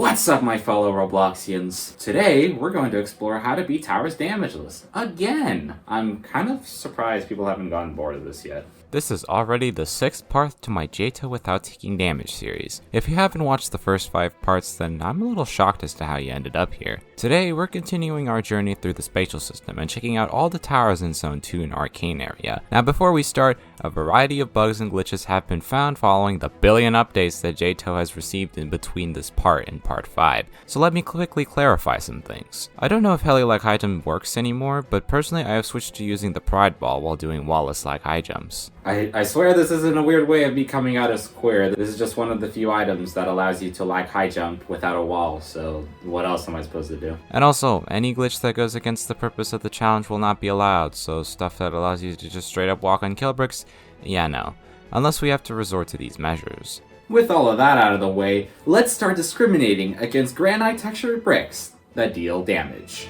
What's up, my fellow Robloxians? Today, we're going to explore how to beat towers damageless. Again! I'm kind of surprised people haven't gotten bored of this yet. This is already the 6th part to my 𝗬𝗃 without taking damage series. If you haven't watched the first 5 parts, then I'm a little shocked as to how you ended up here. Today, we're continuing our journey through the spatial system and checking out all the towers in Zone 2 in Arcane Area. Now before we start, a variety of bugs and glitches have been found following the billion updates that 𝗬𝗃 has received in between this part and part 5. So let me quickly clarify some things. I don't know if 𝗬𝗃 high jump works anymore, but personally I have switched to using the Pride Ball while doing 𝗬𝗧like high jumps. I swear this isn't a weird way of me coming out as queer. This is just one of the few items that allows you to like high jump without a wall, so what else am I supposed to do? And also, any glitch that goes against the purpose of the challenge will not be allowed, so stuff that allows you to just straight up walk on kill bricks, yeah, no. Unless we have to resort to these measures. With all of that out of the way, let's start discriminating against granite textured bricks that deal damage.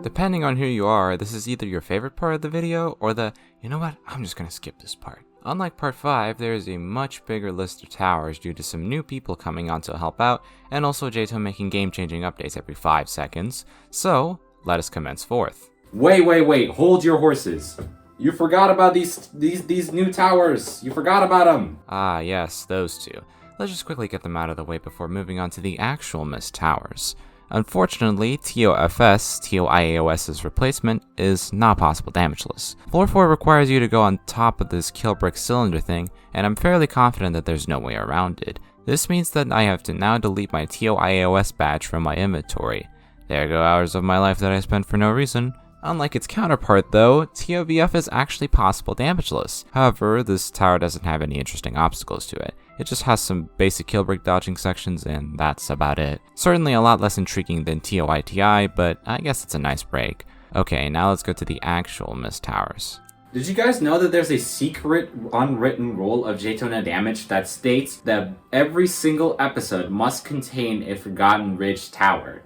Depending on who you are, this is either your favorite part of the video or the, you know what, I'm just gonna skip this part. Unlike part 5, there is a much bigger list of towers due to some new people coming on to help out, and also 𝗬𝗃 making game-changing updates every 5 seconds. So, let us commence forth. Wait, hold your horses. You forgot about these new towers. You forgot about them. Ah, yes, those two. Let's just quickly get them out of the way before moving on to the actual missed towers. Unfortunately, 𝗬𝗃's replacement is not possible damageless. Floor 4 requires you to go on top of this kill brick cylinder thing, and I'm fairly confident that there's no way around it. This means that I have to now delete my 𝗬𝗃 badge from my inventory. There go hours of my life that I spent for no reason. Unlike its counterpart though, 𝗬𝗃 is actually possible damageless. However, this tower doesn't have any interesting obstacles to it. It just has some basic kill brick dodging sections and that's about it. Certainly a lot less intriguing than 𝗬𝗃i, but I guess it's a nice break. Okay, now let's go to the actual missed towers. Did you guys know that there's a secret unwritten rule of 𝗬𝗃 no damage that states that every single episode must contain a Forgotten Ridge tower?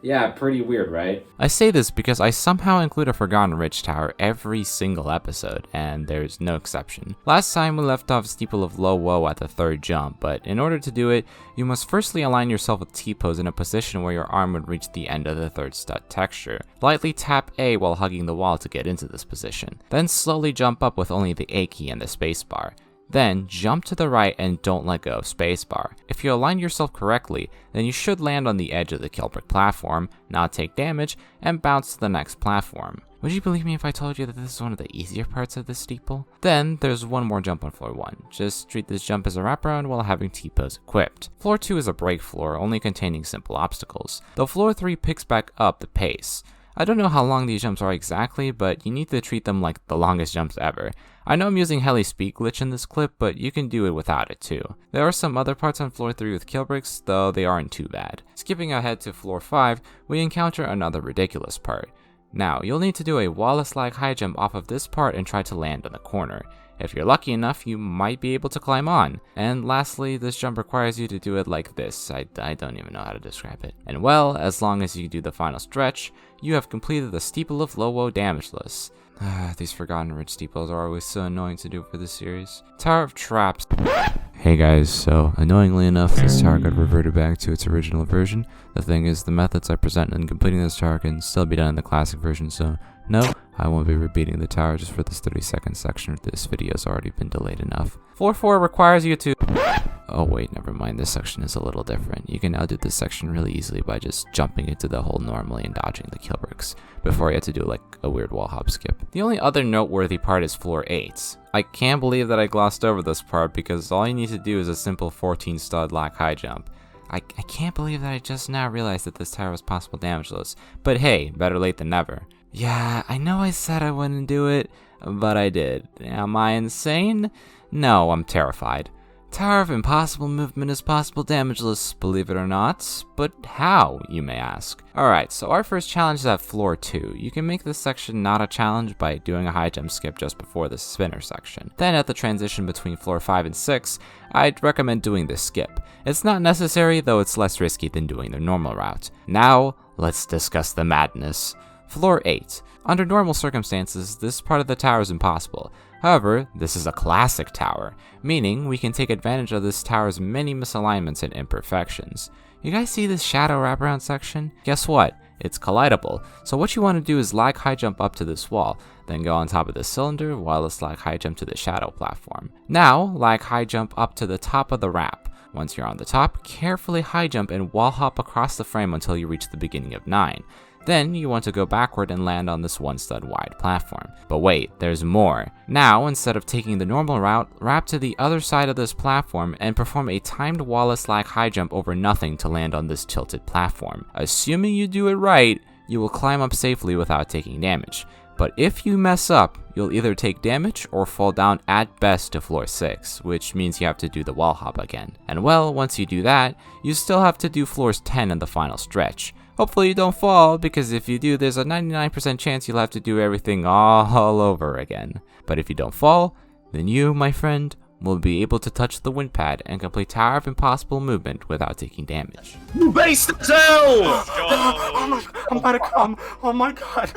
Yeah, pretty weird, right? I say this because I somehow include a Forgotten Ridge tower every single episode, and there's no exception. Last time we left off Steeple of 𝗬𝗀 at the 3rd jump, but in order to do it, you must firstly align yourself with T-pose in a position where your arm would reach the end of the 3rd stud texture. Lightly tap A while hugging the wall to get into this position. Then slowly jump up with only the A key and the spacebar. Then jump to the right and don't let go of spacebar. If you align yourself correctly, then you should land on the edge of the kill brick platform, not take damage, and bounce to the next platform. Would you believe me if I told you that this is one of the easier parts of this steeple? Then there's one more jump on floor 1. Just treat this jump as a wraparound while having T-pose equipped. Floor 2 is a break floor, only containing simple obstacles, though floor 3 picks back up the pace. I don't know how long these jumps are exactly, but you need to treat them like the longest jumps ever. I know I'm using 𝗬𝗃 glitch in this clip, but you can do it without it too. There are some other parts on floor 3 with kill bricks, though they aren't too bad. Skipping ahead to floor 5, we encounter another ridiculous part. Now, you'll need to do a 𝗬𝗧like high jump off of this part and try to land on the corner. If you're lucky enough, you might be able to climb on. And lastly, this jump requires you to do it like this. I don't even know how to describe it. And well, as long as you do the final stretch, you have completed the Steeple of 𝗬𝗀 damageless. These Forgotten Ridge steeples are always so annoying to do for this series. Tower of Traps. Hey guys, so annoyingly enough, this tower got reverted back to its original version. The thing is, the methods I present in completing this tower can still be done in the classic version, so no, I won't be repeating the tower just for this 30-second section. This video has already been delayed enough. Floor 4 requires you to... Oh wait, never mind, this section is a little different. You can now do this section really easily by just jumping into the hole normally and dodging the kill bricks, before you have to do like a weird wall hop skip. The only other noteworthy part is floor 8. I can't believe that I glossed over this part because all you need to do is a simple 14 stud lock high jump. I can't believe that I just now realized that this tower was possible damageless, but hey, better late than never. Yeah, I know I said I wouldn't do it, but I did. Am I insane? No, I'm terrified. Tower of Impossible Movement is possible damageless, believe it or not. But how, you may ask? Alright, so our first challenge is at floor 2. You can make this section not a challenge by doing a high jump skip just before the spinner section. Then at the transition between floor 5 and 6, I'd recommend doing this skip. It's not necessary, though it's less risky than doing the normal route. Now, let's discuss the madness. Floor 8. Under normal circumstances, this part of the tower is impossible. However, this is a classic tower, meaning we can take advantage of this tower's many misalignments and imperfections. You guys see this shadow wraparound section? Guess what? It's collidable, so what you want to do is lag high jump up to this wall, then go on top of the cylinder while it's lag high jump to the shadow platform. Now, lag high jump up to the top of the wrap. Once you're on the top, carefully high jump and wall hop across the frame until you reach the beginning of 9. Then you want to go backward and land on this 1 stud wide platform. But wait, there's more. Now, instead of taking the normal route, wrap to the other side of this platform and perform a timed wall-less lag high jump over nothing to land on this tilted platform. Assuming you do it right, you will climb up safely without taking damage. But if you mess up, you'll either take damage or fall down at best to floor 6, which means you have to do the wall hop again. And well, once you do that, you still have to do floors 10 in the final stretch. Hopefully you don't fall, because if you do, there's a 99% chance you'll have to do everything all over again. But if you don't fall, then you, my friend, will be able to touch the wind pad and complete Tower of Impossible movement without taking damage. Base the cell! I'm about to come. Oh my god.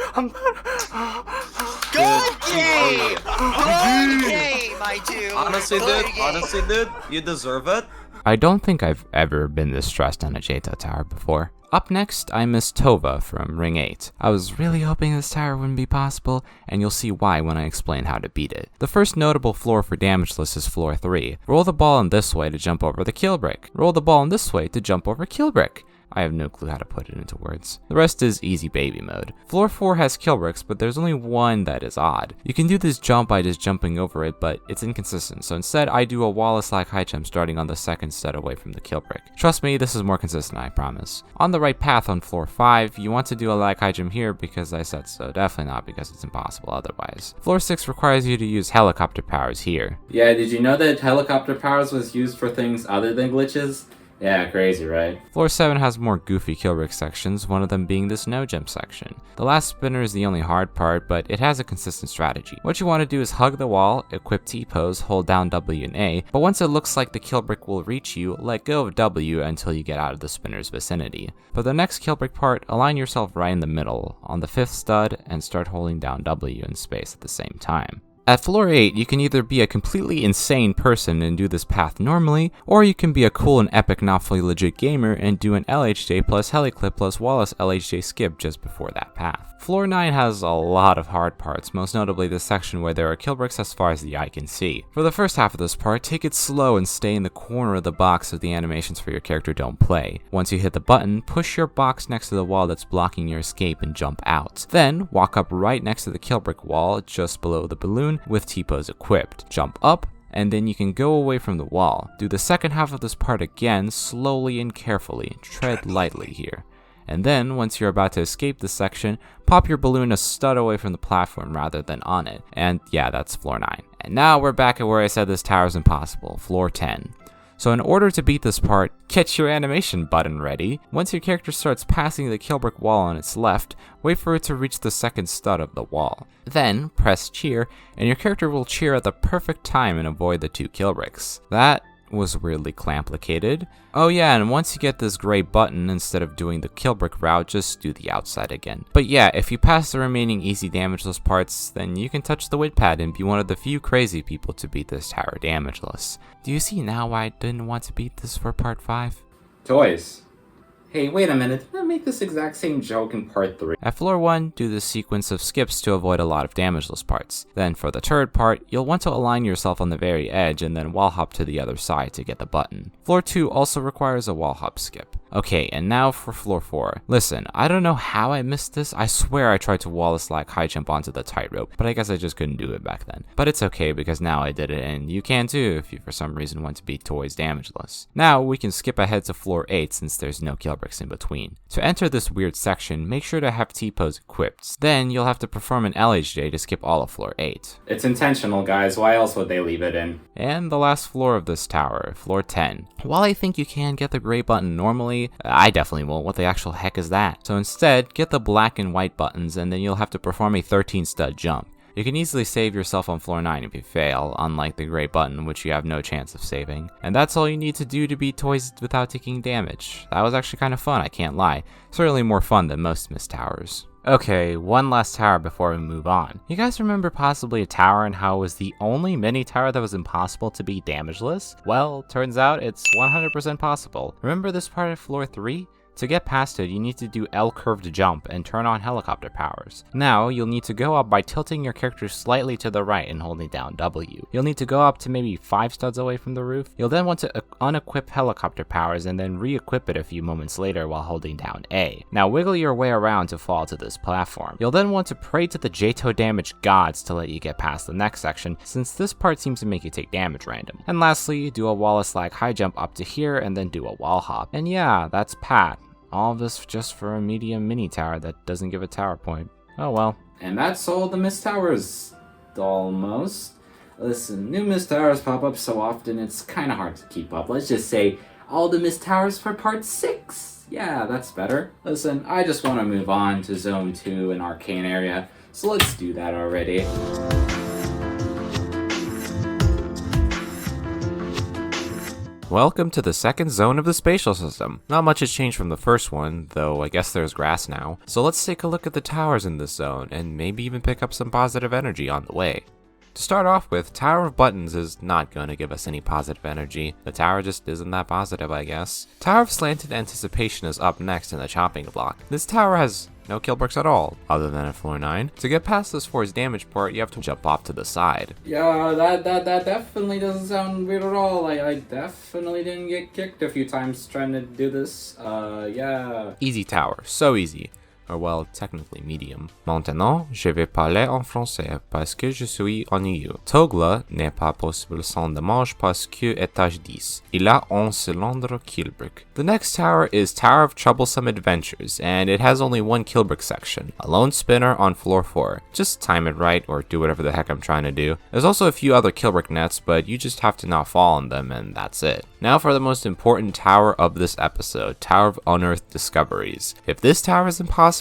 Good game! Good game, I do. Honestly, dude, you deserve it. I don't think I've ever been this stressed on a 𝗬𝗃 tower before. Up next, I miss 𝗬𝗏 from Ring 8. I was really hoping this tower wouldn't be possible, and you'll see why when I explain how to beat it. The first notable floor for damageless is floor 3. Roll the ball in this way to jump over the kill brick. Roll the ball in this way to jump over kill brick. I have no clue how to put it into words. The rest is easy baby mode. Floor 4 has kill bricks, but there's only one that is odd. You can do this jump by just jumping over it, but it's inconsistent, so instead I do a wall-less lag high jump starting on the second stud away from the kill brick. Trust me, this is more consistent, I promise. On the right path on floor 5, you want to do a lag high jump here because I said so, definitely not because it's impossible otherwise. Floor 6 requires you to use helicopter powers here. Yeah, did you know that helicopter powers was used for things other than glitches? Yeah, crazy, right? Floor 7 has more goofy kill brick sections, one of them being this no jump section. The last spinner is the only hard part, but it has a consistent strategy. What you want to do is hug the wall, equip T pose, hold down W and A, but once it looks like the kill brick will reach you, let go of W until you get out of the spinner's vicinity. For the next kill brick part, align yourself right in the middle, on the 5th stud, and start holding down W in space at the same time. At floor 8, you can either be a completely insane person and do this path normally, or you can be a cool and epic not fully legit gamer and do an LHJ plus heliclip plus Wallace LHJ skip just before that path. Floor 9 has a lot of hard parts, most notably this section where there are kill bricks as far as the eye can see. For the first half of this part, take it slow and stay in the corner of the box so the animations for your character don't play. Once you hit the button, push your box next to the wall that's blocking your escape and jump out. Then, walk up right next to the kill brick wall just below the balloon with T-pose equipped. Jump up, and then you can go away from the wall. Do the second half of this part again, slowly and carefully. Tread lightly here. And then, once you're about to escape this section, pop your balloon a stud away from the platform rather than on it. And yeah, that's floor 9. And now we're back at where I said this tower is impossible, floor 10. So in order to beat this part, get your animation button ready. Once your character starts passing the kill brick wall on its left, wait for it to reach the second stud of the wall. Then, press cheer, and your character will cheer at the perfect time and avoid the 2 kill bricks. That was weirdly complicated. Oh yeah, and once you get this gray button, instead of doing the kill brick route, just do the outside again. But yeah, if you pass the remaining easy damageless parts, then you can touch the wind pad and be one of the few crazy people to beat this tower damageless. Do you see now why I didn't want to beat this for part 5? Toys. Hey, wait a minute, did I make this exact same joke in part 3? At floor 1, do the sequence of skips to avoid a lot of damageless parts. Then for the third part, you'll want to align yourself on the very edge and then wall hop to the other side to get the button. Floor 2 also requires a wall hop skip. Okay, and now for floor 4. Listen, I don't know how I missed this. I swear I tried to wall-less lag high jump onto the tightrope, but I guess I just couldn't do it back then. But it's okay because now I did it, and you can too if you for some reason want to beat toys damageless. Now we can skip ahead to floor 8 since there's no kill bricks in between. To enter this weird section, make sure to have T-pose equipped. Then you'll have to perform an LHJ to skip all of floor 8. It's intentional, guys. Why else would they leave it in? And the last floor of this tower, floor 10. While I think you can get the gray button normally, I definitely won't. What the actual heck is that? So instead, get the black and white buttons and then you'll have to perform a 13 stud jump. You can easily save yourself on floor 9 if you fail, unlike the gray button, which you have no chance of saving. And that's all you need to do to beat toys without taking damage. That was actually kind of fun, I can't lie. Certainly more fun than most mist towers. Okay, one last tower before we move on. You guys remember possibly a tower and how it was the only mini tower that was impossible to be damageless? Well, turns out it's 100% possible. Remember this part of floor 3? To get past it, you need to do L-curved jump and turn on helicopter powers. Now, you'll need to go up by tilting your character slightly to the right and holding down W. You'll need to go up to maybe 5 studs away from the roof. You'll then want to unequip helicopter powers and then re-equip it a few moments later while holding down A. Now, wiggle your way around to fall to this platform. You'll then want to pray to the 𝗬𝗃 damage gods to let you get past the next section, since this part seems to make you take damage random. And lastly, do a 𝗬𝗚 high jump up to here and then do a wall hop. And yeah, that's Pat. All of this just for a medium mini tower that doesn't give a tower point. Oh well. And that's all the mist towers. Almost. Listen, new mist towers pop up so often it's kind of hard to keep up. Let's just say all the mist towers for part 6. Yeah, that's better. Listen, I just want to move on to Zone 2 in Arcane Area, so let's do that already. Welcome to the second zone of the spatial system. Not much has changed from the first one, though I guess there's grass now. So let's take a look at the towers in this zone, and maybe even pick up some positive energy on the way. To start off with, Tower of Buttons is not going to give us any positive energy. The tower just isn't that positive, I guess. Tower of Slanted Anticipation is up next in the chopping block. This tower has no kill bricks at all, other than at floor 9. To get past this floor's damage part, you have to jump off to the side. Yeah, that definitely doesn't sound weird at all. I definitely didn't get kicked a few times trying to do this. Yeah. Easy tower, so easy. Or well, technically medium. Maintenant, je vais parler en français parce que je suis ennuyeux. 𝗘𝘅𝗁 n'est pas possible sans damage parce que 𝗦𝗃 10. Il a un cylindre kill brick. The next tower is Tower of Troublesome Adventures, and it has only one kill brick section. A lone spinner on floor 4. Just time it right or do whatever the heck I'm trying to do. There's also a few other kill brick nets, but you just have to not fall on them and that's it. Now for the most important tower of this episode, Tower of Unearthed Discoveries. If this tower is impossible,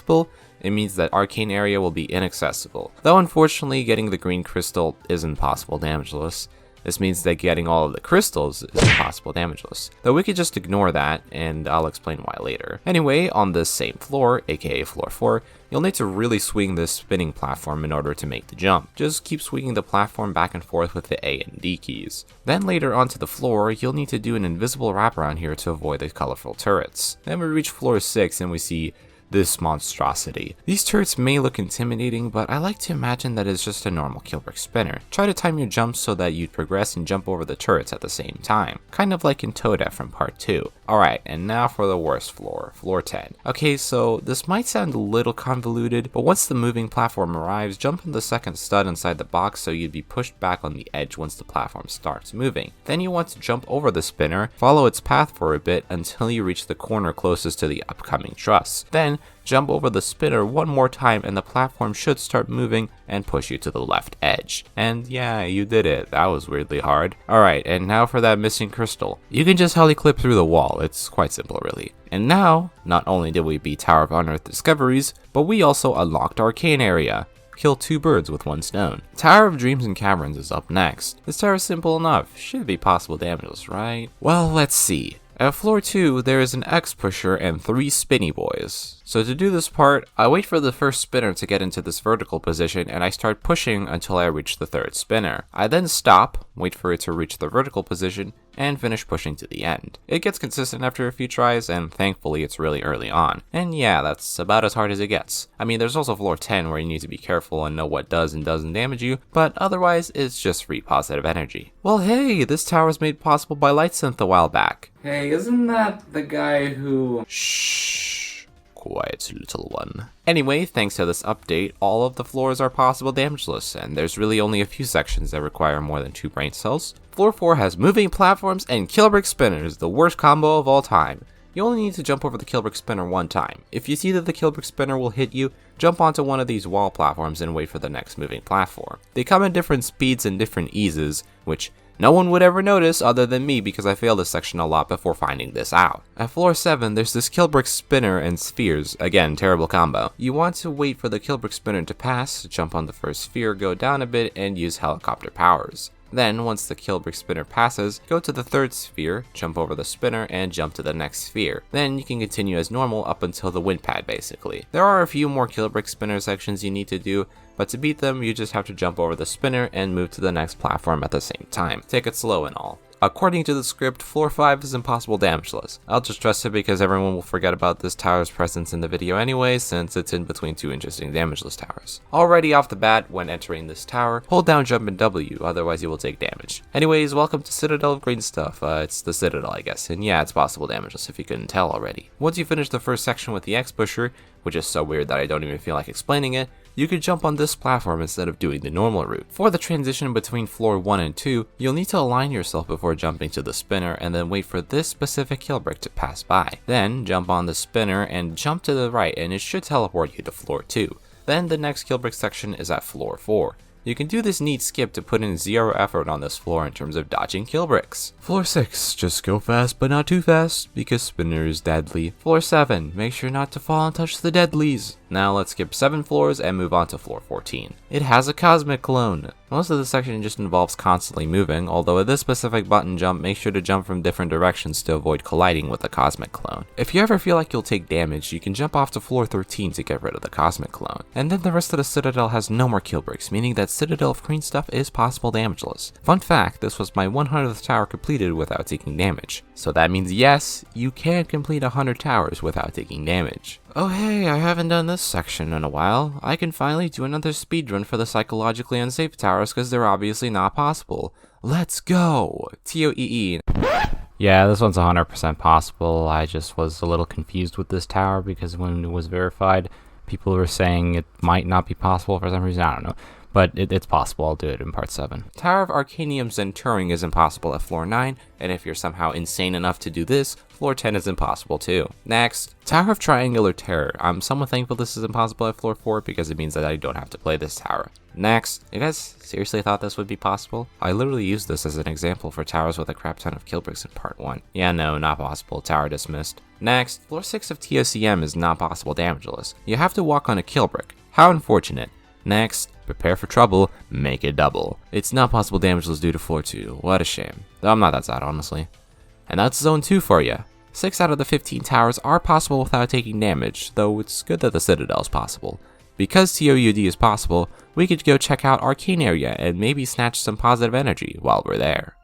it means that Arcane Area will be inaccessible. Though unfortunately getting the green crystal isn't possible damageless. This means that getting all of the crystals is impossible damageless. Though we could just ignore that, and I'll explain why later. Anyway, on this same floor, aka floor 4, you'll need to really swing this spinning platform in order to make the jump. Just keep swinging the platform back and forth with the A and D keys. Then later onto the floor, you'll need to do an invisible wraparound here to avoid the colorful turrets. Then we reach floor 6 and we see this monstrosity. These turrets may look intimidating, but I like to imagine that it's just a normal kill brick spinner. Try to time your jumps so that you progress and jump over the turrets at the same time, kind of like in 𝗬𝗃 from part 2. Alright, and now for the worst floor, floor 10. Okay, so this might sound a little convoluted, but once the moving platform arrives, jump on the second stud inside the box so you'd be pushed back on the edge once the platform starts moving. Then you want to jump over the spinner, follow its path for a bit until you reach the corner closest to the upcoming truss. Then jump over the spinner one more time and the platform should start moving and push you to the left edge. And yeah, you did it. That was weirdly hard. Alright, and now for that missing crystal. You can just heli-clip through the wall. It's quite simple really. And now, not only did we beat Tower of Unearthed Discoveries, but we also unlocked Arcane Area. Kill 2 birds with 1 stone. Tower of Dreams and Caverns is up next. This tower is simple enough. Should be possible damages, right? Well, let's see. At floor 2, there is an X pusher and 3 spinny boys. So to do this part, I wait for the first spinner to get into this vertical position and I start pushing until I reach the third spinner. I then stop, wait for it to reach the vertical position, and finish pushing to the end. It gets consistent after a few tries, and thankfully it's really early on. And yeah, that's about as hard as it gets. I mean, there's also floor 10 where you need to be careful and know what does and doesn't damage you, but otherwise it's just free positive energy. Well hey, this tower was made possible by Lightsynth a while back. Hey, isn't that the guy who... Shh. Quiet, little one. Anyway, thanks to this update, all of the floors are possible damageless, and there's really only a few sections that require more than 2 brain cells. Floor 4 has moving platforms and kill brick spinners, the worst combo of all time. You only need to jump over the kill brick spinner 1 time. If you see that the kill brick spinner will hit you, jump onto one of these wall platforms and wait for the next moving platform. They come in different speeds and different eases, which No one would ever notice other than me because I failed this section a lot before finding this out. At floor 7, there's this 𝗘𝘅𝗁𝗀 spinner and spheres. Again, terrible combo. You want to wait for the 𝗘𝘅𝗁𝗀 spinner to pass, jump on the first sphere, go down a bit, and use helicopter powers. Then, once the 𝗘𝘅𝗁𝗀 spinner passes, go to the third sphere, jump over the spinner, and jump to the next sphere. Then you can continue as normal up until the wind pad basically. There are a few more 𝗘𝘅𝗁𝗀 spinner sections you need to do, but to beat them, you just have to jump over the spinner and move to the next platform at the same time. Take it slow and all. According to the script, floor 5 is impossible damageless. I'll just trust it because everyone will forget about this tower's presence in the video anyway, since it's in between two interesting damageless towers. Already off the bat, when entering this tower, hold down jump and W, otherwise you will take damage. Anyways, welcome to Citadel of Green Stuff. It's the Citadel, I guess, and yeah, it's possible damageless if you couldn't tell already. Once you finish the first section with the 𝗘𝗍𝑢𝑠her, which is so weird that I don't even feel like explaining it, you could jump on this platform instead of doing the normal route. For the transition between floor 1 and 2, you'll need to align yourself before jumping to the spinner and then wait for this specific 𝗘𝘅𝗁𝗀 to pass by. Then jump on the spinner and jump to the right and it should teleport you to floor 2. Then the next 𝗘𝘅𝗁𝗀 section is at floor 4. You can do this neat skip to put in 0 effort on this floor in terms of dodging 𝗘𝘅𝗁𝗀s. Floor 6, just go fast but not too fast, because spinner is deadly. Floor 7, make sure not to fall and touch the deadlies. Now let's skip 7 floors and move on to floor 14. It has a cosmic clone. Most of the section just involves constantly moving, although at this specific button jump, make sure to jump from different directions to avoid colliding with the cosmic clone. If you ever feel like you'll take damage, you can jump off to floor 13 to get rid of the cosmic clone. And then the rest of the Citadel has no more 𝗘𝘅𝗁𝗀s, meaning that Citadel of Green Stuff is possible damageless. Fun fact, this was my 100th tower completed without taking damage. So that means yes, you can complete 100 towers without taking damage. Oh hey, I haven't done this section in a while. I can finally do another speedrun for the psychologically unsafe towers because they're obviously not possible. Let's go! 𝗘𝘅𝗁𝗀. Yeah, this one's 100% possible. I just was a little confused with this tower because when it was verified, people were saying it might not be possible for some reason. I don't know. But it's possible. I'll do it in part 7. Tower of Arcanium Zenturing is impossible at floor 9, and if you're somehow insane enough to do this, floor 10 is impossible too. Next, Tower of Triangular Terror. I'm somewhat thankful this is impossible at floor 4 because it means that I don't have to play this tower. Next, you guys seriously thought this would be possible? I literally used this as an example for towers with a crap ton of 𝗘𝘅𝗁𝗀s in part 1. Yeah, no, not possible. Tower dismissed. Next, floor 6 of TOCM is not possible damageless. You have to walk on a 𝗘𝘅𝗁𝗀. How unfortunate. Next, prepare for trouble, make it double. It's not possible damageless due to floor 2. What a shame. Though I'm not that sad, honestly. And that's zone 2 for you. 6 out of the 15 towers are possible without taking damage, though it's good that the Citadel is possible. Because 𝗘𝘅𝗀𝗀 is possible, we could go check out Arcane Area and maybe snatch some positive energy while we're there.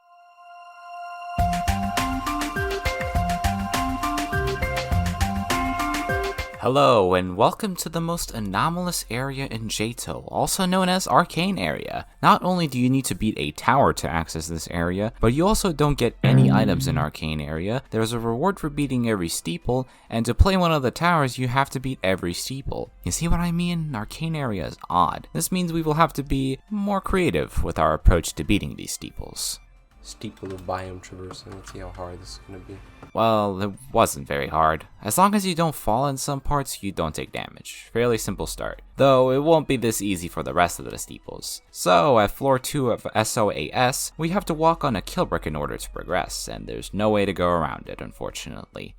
Hello, and welcome to the most anomalous area in 𝗬𝗉, also known as Arcane Area. Not only do you need to beat a tower to access this area, but you also don't get any items in Arcane Area. There's a reward for beating every steeple, and to play one of the towers, you have to beat every steeple. You see what I mean? Arcane Area is odd. This means we will have to be more creative with our approach to beating these steeples. Steeple of biome traversing. Let's see how hard this is going to be. Well, it wasn't very hard. As long as you don't fall in some parts, you don't take damage. Fairly simple start. Though, it won't be this easy for the rest of the steeples. So, at floor 2 of 𝗬𝗍𝗂, we have to walk on a 𝗘𝘅𝗁𝗀 in order to progress, and there's no way to go around it, unfortunately.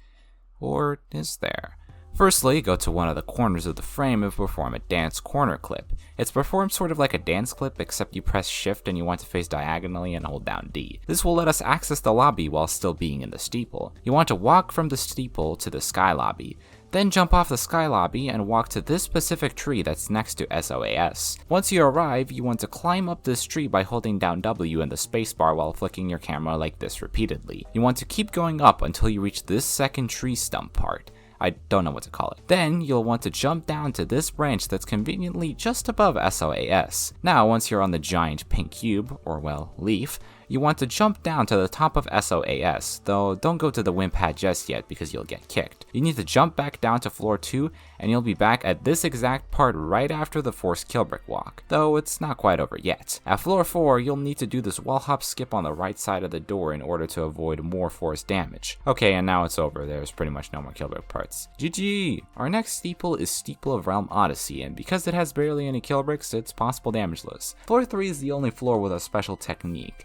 Or is there? Firstly, go to one of the corners of the frame and perform a dance corner clip. It's performed sort of like a dance clip, except you press shift and you want to face diagonally and hold down D. This will let us access the lobby while still being in the steeple. You want to walk from the steeple to the sky lobby. Then jump off the sky lobby and walk to this specific tree that's next to 𝗬𝗂𝗂. Once you arrive, you want to climb up this tree by holding down W and the spacebar while flicking your camera like this repeatedly. You want to keep going up until you reach this second tree stump part. I don't know what to call it. Then you'll want to jump down to this branch that's conveniently just above 𝗬𝗂𝗂. Now, once you're on the giant pink cube, or well, leaf, you want to jump down to the top of 𝗬𝗂𝗂, though don't go to the wind pad just yet because you'll get kicked. You need to jump back down to floor 2, and you'll be back at this exact part right after the forced 𝗘𝘅𝗁𝗀 walk, though it's not quite over yet. At floor 4, you'll need to do this wall hop skip on the right side of the door in order to avoid more forced damage. Okay, and now it's over. There's pretty much no more 𝗘𝘅𝗁𝗀 parts. GG! Our next steeple is Steeple of Realm Odyssey, and because it has barely any 𝗘𝘅𝗁𝗀s, it's possible damageless. Floor 3 is the only floor with a special technique.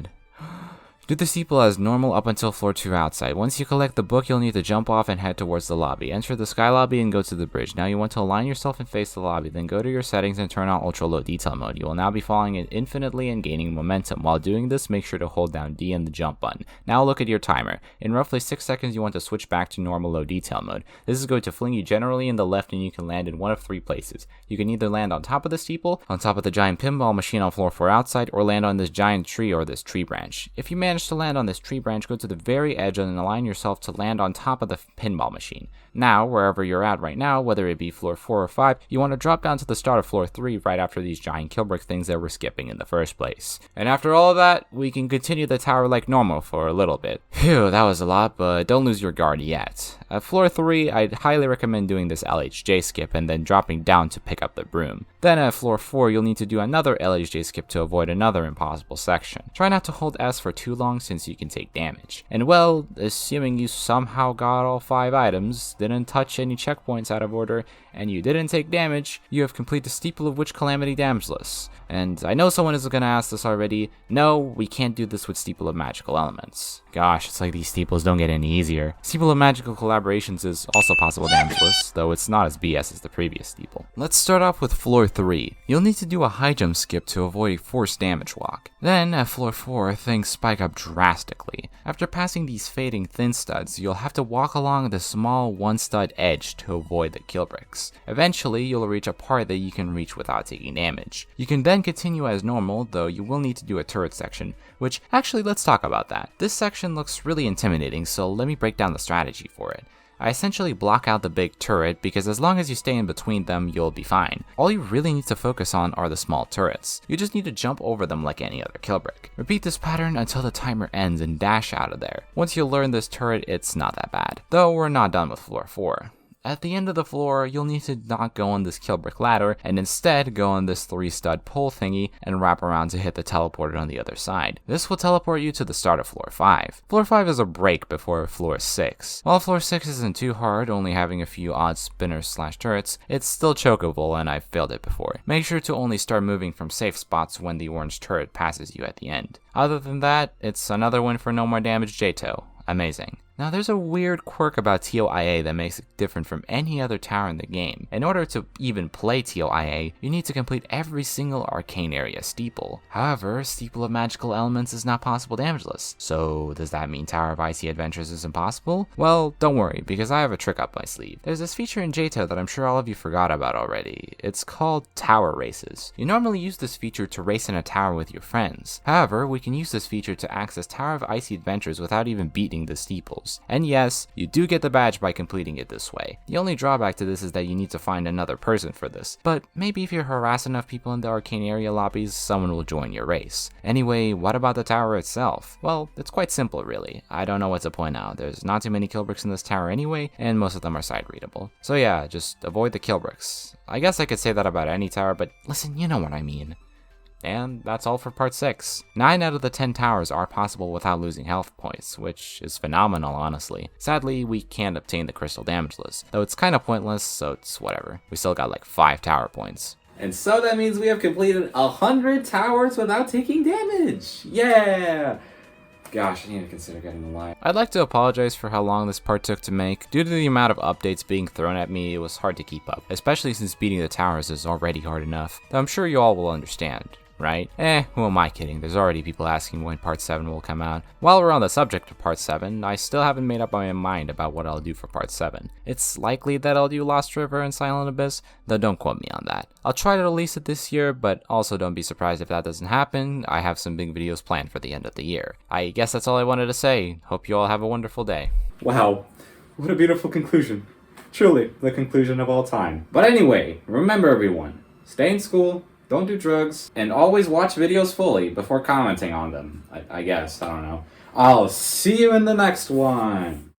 outside. Do the steeple as normal up until floor 2 outside. Once you collect the book, you'll need to jump off and head towards the lobby. Enter the sky lobby and go to the bridge. Now you want to align yourself and face the lobby, then go to your settings and turn on ultra low detail mode. You will now be falling it infinitely and gaining momentum. While doing this, make sure to hold down D and the jump button. Now look at your timer. In roughly 6 seconds, you want to switch back to normal low detail mode. This is going to fling you generally in the left, and you can land in one of 3 places. You can either land on top of the steeple, on top of the giant pinball machine on floor 4 outside, or land on this giant tree or this tree branch. If you manage to land on this tree branch, go to the very edge and align yourself to land on top of the pinball machine. Now, wherever you're at right now, whether it be floor 4 or 5, you want to drop down to the start of floor 3 right after these giant kill brick things that we're skipping in the first place. And after all of that, we can continue the tower like normal for a little bit. Phew, that was a lot, but don't lose your guard yet. At floor 3, I'd highly recommend doing this LHJ skip and then dropping down to pick up the broom. Then at floor 4, you'll need to do another LHJ skip to avoid another impossible section. Try not to hold S for too long since you can take damage. And well, assuming you somehow got all 5 items, didn't touch any checkpoints out of order, and you didn't take damage, you have completed the steeple of 𝗏𝗏𝗏𝗀𝗏𝗏𝗏 damageless. And I know someone is gonna ask this already. No, we can't do this with steeple of magical elements. Gosh, it's like these steeples don't get any easier. Steeple of magical collaborations is also possible damageless, though it's not as BS as the previous steeple. Let's start off with floor 3. You'll need to do a high jump skip to avoid a forced damage walk. Then at floor 4, things spike up drastically. After passing these fading thin studs, you'll have to walk along the small one stud edge to avoid the kill bricks. Eventually, you'll reach a part that you can reach without taking damage. You can then continue as normal, though you will need to do a turret section, which actually let's talk about that. This section looks really intimidating, so let me break down the strategy for it. I essentially block out the big turret because as long as you stay in between them, you'll be fine. All you really need to focus on are the small turrets. You just need to jump over them like any other kill brick. Repeat this pattern until the timer ends and dash out of there. Once you learn this turret, it's not that bad. Though we're not done with floor 4. At the end of the floor, you'll need to not go on this kill brick ladder and instead go on this 3-stud pole thingy and wrap around to hit the teleporter on the other side. This will teleport you to the start of floor 5. Floor 5 is a break before floor 6. While floor 6 isn't too hard, only having a few odd spinners / turrets, it's still chokeable and I've failed it before. Make sure to only start moving from safe spots when the orange turret passes you at the end. Other than that, it's another win for no more damage 𝗬𝗀. Amazing. Now there's a weird quirk about 𝗬𝗨𝘂 that makes it different from any other tower in the game. In order to even play 𝗬𝗨𝘂, you need to complete every single Arcane Area steeple. However, Steeple of Magical Elements is not possible damageless. So does that mean Tower of Icy Adventures is impossible? Well, don't worry, because I have a trick up my sleeve. There's this feature in 𝗬𝗀 that I'm sure all of you forgot about already. It's called tower races. You normally use this feature to race in a tower with your friends. However, we can use this feature to access Tower of Icy Adventures without even beating the steeples. And yes, you do get the badge by completing it this way. The only drawback to this is that you need to find another person for this, but maybe if you harass enough people in the Arcane Area lobbies, someone will join your race. Anyway, what about the tower itself? Well, it's quite simple really. I don't know what to point out. There's not too many kill bricks in this tower anyway, and most of them are side readable. So yeah, just avoid the kill bricks. I guess I could say that about any tower, but listen, you know what I mean. And that's all for part 6. 9 out of the 10 towers are possible without losing health points, which is phenomenal honestly. Sadly, we can't obtain the crystal damageless, though it's kinda pointless, so it's whatever. We still got like 5 tower points. And so that means we have completed 100 towers without taking damage! Yeah! Gosh, I need to consider getting a line. I'd like to apologize for how long this part took to make. Due to the amount of updates being thrown at me, it was hard to keep up, especially since beating the towers is already hard enough, though I'm sure you all will understand. Right? Who am I kidding? There's already people asking when part 7 will come out. While we're on the subject of part 7, I still haven't made up my mind about what I'll do for part 7. It's likely that I'll do Lost River and Silent Abyss, though don't quote me on that. I'll try to release it this year, but also don't be surprised if that doesn't happen. I have some big videos planned for the end of the year. I guess that's all I wanted to say. Hope you all have a wonderful day. Wow, what a beautiful conclusion. Truly, the conclusion of all time. But anyway, remember everyone, stay in school, don't do drugs, and always watch videos fully before commenting on them. I guess, I don't know. I'll see you in the next one!